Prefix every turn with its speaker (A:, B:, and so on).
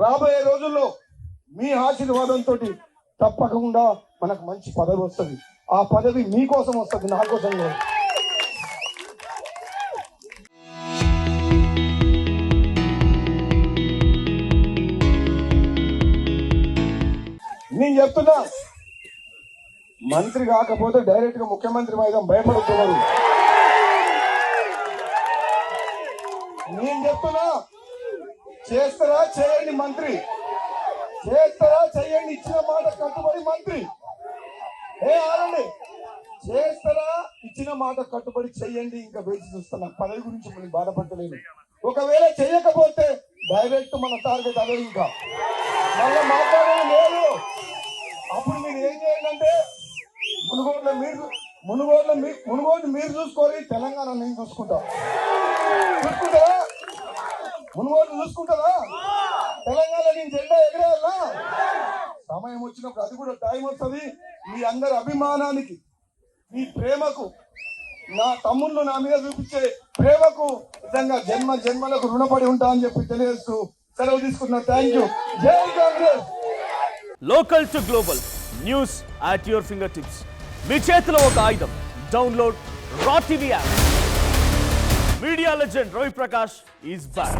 A: రాబోయే రోజుల్లో మీ ఆశీర్వాదంతో తప్పకుండా మనకు మంచి పదవి వస్తుంది. ఆ పదవి మీకోసం వస్తుంది, నా కోసం లేదు. నేను చెప్తున్నా, మంత్రి కాకపోతే డైరెక్ట్ గా ముఖ్యమంత్రి మీద భయపడుతున్నారు. నేను చెప్తున్నా, చేస్తారా చేయండి మంత్రి, చేస్తారా చేయండి, ఇచ్చిన మాట కట్టుబడి మంత్రి. ఆనండి, చేస్తారా ఇచ్చిన మాట కట్టుబడి చెయ్యండి. ఇంకా వేచి చూస్తున్నా, పదవి గురించి మనం బాధపడలేదు. ఒకవేళ చేయకపోతే డైరెక్ట్ మన టార్గెట్ అదే. ఇంకా మళ్ళీ మాట్లాడేది లేదు. అప్పుడు మీరు ఏం చేయండి అంటే, మునుగోడు మీరు చూసుకోవాలి, తెలంగాణ నేను చూసుకుంటారా? మునుగోడు చూసుకుంటారా? తెలంగాణ నేను జెండా ఎగరేయాలా? సమయం వచ్చినప్పుడు అది కూడా టైం వస్తుంది. మీ అందరి అభిమానానికి, మీ ప్రేమకు, నా తమ్ముళ్ళు నా మీద చూపించే ప్రేమకు నిజంగా జన్మలకు రుణపడి ఉంటా అని చెప్పి తెలియజేస్తూ సెలవు తీసుకుంటున్నా. Thank you. జై Congress.
B: Local to global news at your fingertips. మీ చేతిలో ఒక ఆయుధం. Download Raw TV app. Media legend Ravi Prakash is back.